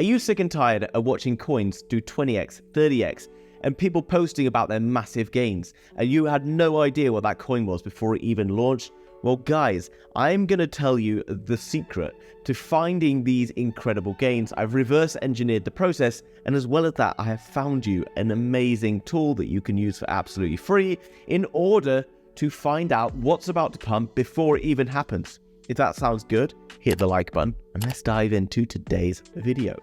Are you sick and tired of watching coins do 20x, 30x, and people posting about their massive gains, and you had no idea what that coin was before it even launched? Well guys, I'm going to tell you the secret to finding these incredible gains. I've reverse engineered the process, and as well as that, I have found you an amazing tool that you can use for absolutely free in order to find out what's about to pump before it even happens. If that sounds good, hit the like button and let's dive into today's video.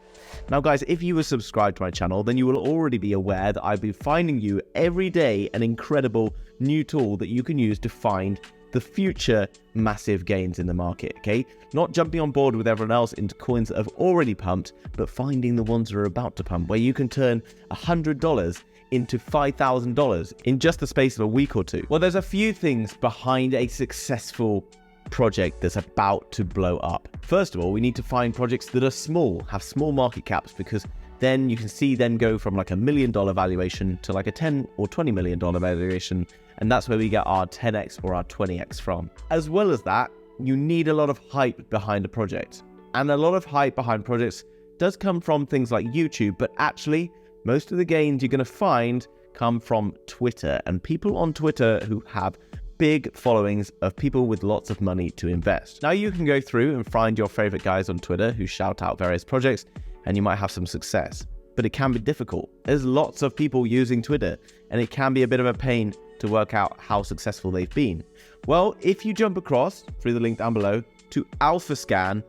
Now guys, if you were subscribed to my channel, then you will already be aware that I've been finding you every day an incredible new tool that you can use to find the future massive gains in the market, okay? Not jumping on board with everyone else into coins that have already pumped, but finding the ones that are about to pump, where you can turn $100 into $5,000 in just the space of a week or two. Well, there's a few things behind a successful project that's about to blow up. First of all, we need to find projects that are small, have small market caps, because then you can see them go from like $1 million valuation to like a $10 or $20 million valuation, and that's where we get our 10x or our 20x from. As well as that, you need a lot of hype behind a project, and a lot of hype behind projects does come from things like YouTube, but actually most of the gains you're going to find come from Twitter, and people on Twitter who have big followings of people with lots of money to invest. Now you can go through and find your favorite guys on Twitter who shout out various projects, and you might have some success, but it can be difficult. There's lots of people using Twitter, and it can be a bit of a pain to work out how successful they've been. Well, if you jump across through the link down below to AlphaScan,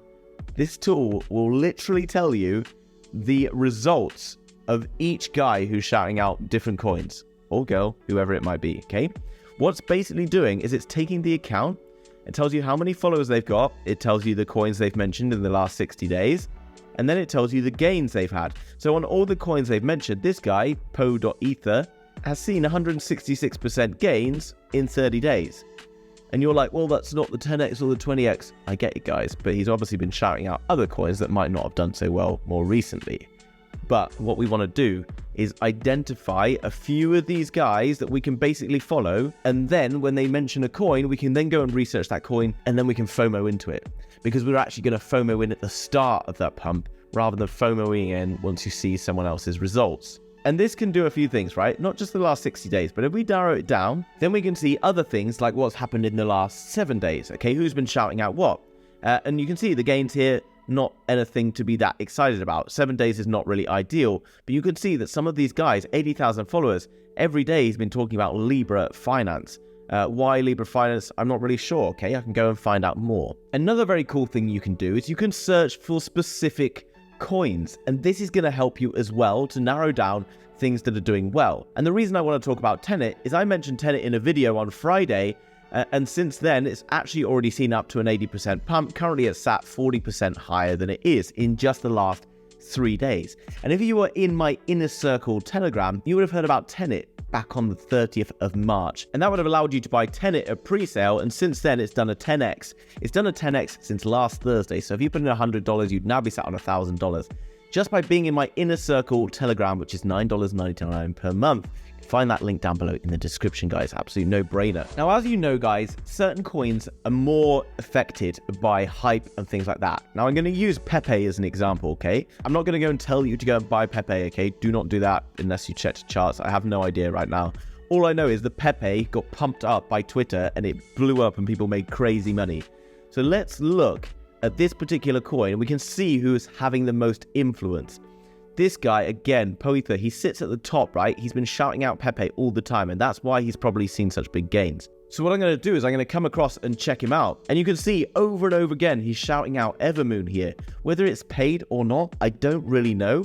this tool will literally tell you the results of each guy who's shouting out different coins, or girl, whoever it might be, okay? What's basically doing is it's taking the account, it tells you how many followers they've got, it tells you the coins they've mentioned in the last 60 days, and then it tells you the gains they've had. So on all the coins they've mentioned, this guy, po.ether, has seen 166% gains in 30 days. And you're like, well, that's not the 10x or the 20x. I get it, guys, but he's obviously been shouting out other coins that might not have done so well more recently. But what we want to do is identify a few of these guys that we can basically follow, and then when they mention a coin, we can then go and research that coin, and then we can FOMO into it, because we're actually going to FOMO in at the start of that pump rather than FOMOing in once you see someone else's results. And this can do a few things, right? Not just the last 60 days, but if we narrow it down, then we can see other things like what's happened in the last 7 days. Okay, who's been shouting out what? And you can see the gains here, not anything to be that excited about. 7 days is not really ideal, but you can see that some of these guys, 80,000 followers, every day he's been talking about Libra Finance. Why Libra Finance? I'm not really sure, okay? I can go and find out more. Another very cool thing you can do is you can search for specific coins, and this is going to help you as well to narrow down things that are doing well. And the reason I want to talk about Tenet is I mentioned Tenet in a video on Friday, and since then it's actually already seen up to an 80% pump. Currently it's sat 40% higher than it is in just the last 3 days. And if you were in my inner circle Telegram, you would have heard about Tenet back on the 30th of March, and that would have allowed you to buy Tenet at pre-sale, and since then it's done a 10x. It's done a 10x since last Thursday, so if you put in $100, you'd now be sat on $1,000 just by being in my inner circle Telegram, which is $9.99 per month. Find that link down below in the description, guys. Absolute no-brainer. Now, as you know, guys, certain coins are more affected by hype and things like that. Now, I'm going to use Pepe as an example, okay? I'm not going to go and tell you to go and buy Pepe, okay? Do not do that unless you check the charts. I have no idea right now. All I know is the Pepe got pumped up by Twitter and it blew up and people made crazy money. So let's look at this particular coin and we can see who is having the most influence. This guy, again, po.ether, he sits at the top, right? He's been shouting out Pepe all the time, and that's why he's probably seen such big gains. So what I'm going to do is I'm going to come across and check him out. And you can see over and over again, he's shouting out Evermoon here. Whether it's paid or not, I don't really know.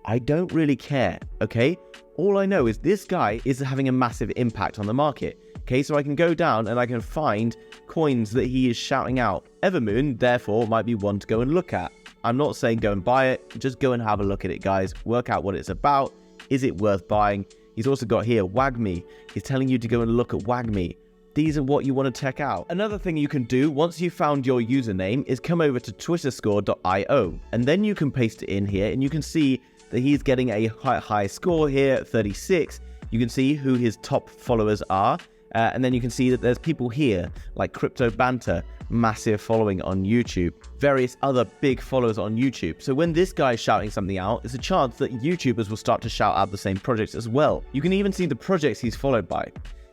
I don't really care, okay? All I know is this guy is having a massive impact on the market. Okay, so I can go down and I can find coins that he is shouting out. Evermoon, therefore, might be one to go and look at. I'm not saying go and buy it, just go and have a look at it, guys. Work out what it's about. Is it worth buying? He's also got here Wagme. He's telling you to go and look at Wagme. These are what you want to check out. Another thing you can do once you've found your username is come over to twitterscore.io, and then you can paste it in here and you can see that he's getting a high score here at 36. You can see who his top followers are. And then you can see that there's people here like Crypto Banter, massive following on YouTube, various other big followers on YouTube. So when this guy's shouting something out, there's a chance that YouTubers will start to shout out the same projects as well. You can even see the projects he's followed by.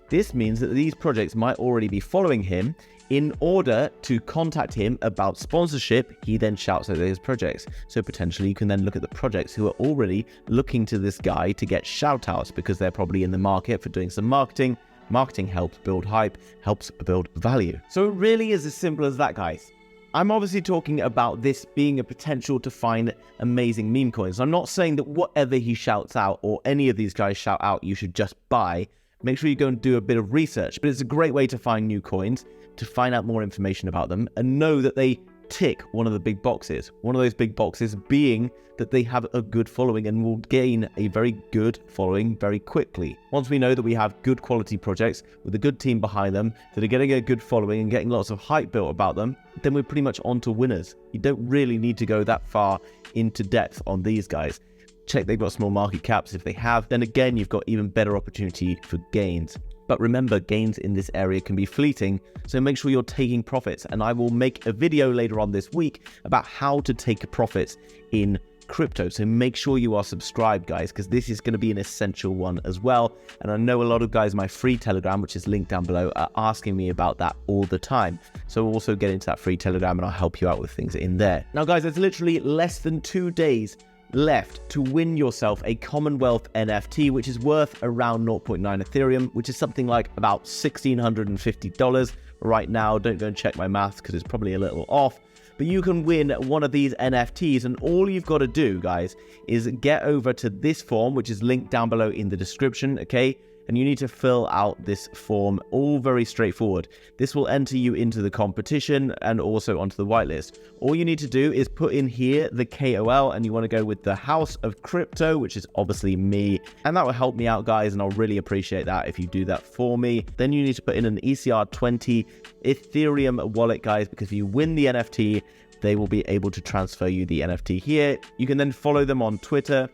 This means that these projects might already be following him. In order to contact him about sponsorship, he then shouts out his projects. So potentially you can then look at the projects who are already looking to this guy to get shout outs because they're probably in the market for doing some marketing. Marketing helps build hype, helps build value. So it really is as simple as that, guys. I'm obviously talking about this being a potential to find amazing meme coins. I'm not saying that whatever he shouts out or any of these guys shout out, you should just buy. Make sure you go and do a bit of research, but it's a great way to find new coins, to find out more information about them, and know that they tick one of the big boxes. One of those big boxes being that they have a good following and will gain a very good following very quickly. Once we know that we have good quality projects with a good team behind them that are getting a good following and getting lots of hype built about them, then we're pretty much on to winners. You don't really need to go that far into depth on these guys. Check they've got small market caps. If they have, then again, you've got even better opportunity for gains. But remember, gains in this area can be fleeting, so make sure you're taking profits. And I will make a video later on this week about how to take profits in crypto. So make sure you are subscribed, guys, because this is going to be an essential one as well. And I know a lot of guys in my free Telegram, which is linked down below, are asking me about that all the time. So also get into that free Telegram and I'll help you out with things in there. Now, guys, there's literally less than 2 days left to win yourself a Commonwealth NFT, which is worth around 0.9 Ethereum, which is something like about $1,650 right now. Don't go and check my maths because it's probably a little off, but you can win one of these NFTs, and all you've got to do, guys, is get over to this form, which is linked down below in the description, okay? And you need to fill out this form, all very straightforward. This will enter you into the competition and also onto the whitelist. All you need to do is put in here the KOL, and you want to go with the House of Crypto, which is obviously me. And that will help me out, guys, and I'll really appreciate that if you do that for me. Then you need to put in an ECR20 Ethereum wallet, guys, because if you win the NFT, they will be able to transfer you the NFT here. You can then follow them on Twitter.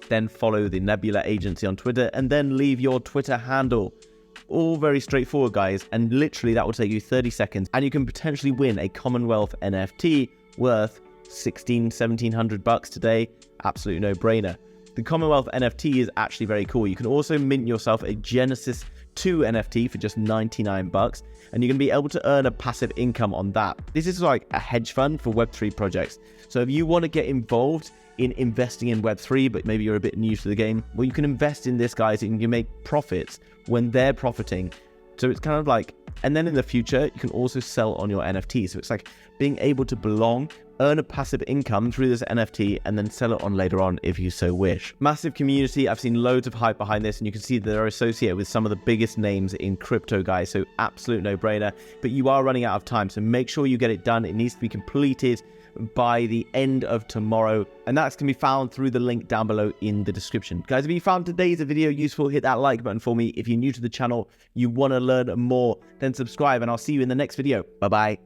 Then follow the Nebula agency on Twitter, and then leave your Twitter handle. All very straightforward, guys, and literally that will take you 30 seconds, and you can potentially win a Commonwealth NFT worth $1,700 today. Absolute no-brainer. The Commonwealth NFT is actually very cool. You can also mint yourself a Genesis 2 NFT for just $99, and you're going to be able to earn a passive income on that. This is like a hedge fund for Web3 projects. So if you want to get involved in investing in Web3, but maybe you're a bit new to the game, well, you can invest in this, guys, and you make profits when they're profiting. So it's kind of like, and then in the future, you can also sell on your NFT. So it's like being able to belong, earn a passive income through this NFT, and then sell it on later on if you so wish. Massive community. I've seen loads of hype behind this, and you can see that they're associated with some of the biggest names in crypto, guys. So absolute no-brainer, but you are running out of time. So make sure you get it done. It needs to be completed by the end of tomorrow, and that's going to be found through the link down below in the description. Guys, if you found today's video useful, hit that like button for me. If you're new to the channel, you want to learn more, then subscribe, and I'll see you in the next video. Bye bye.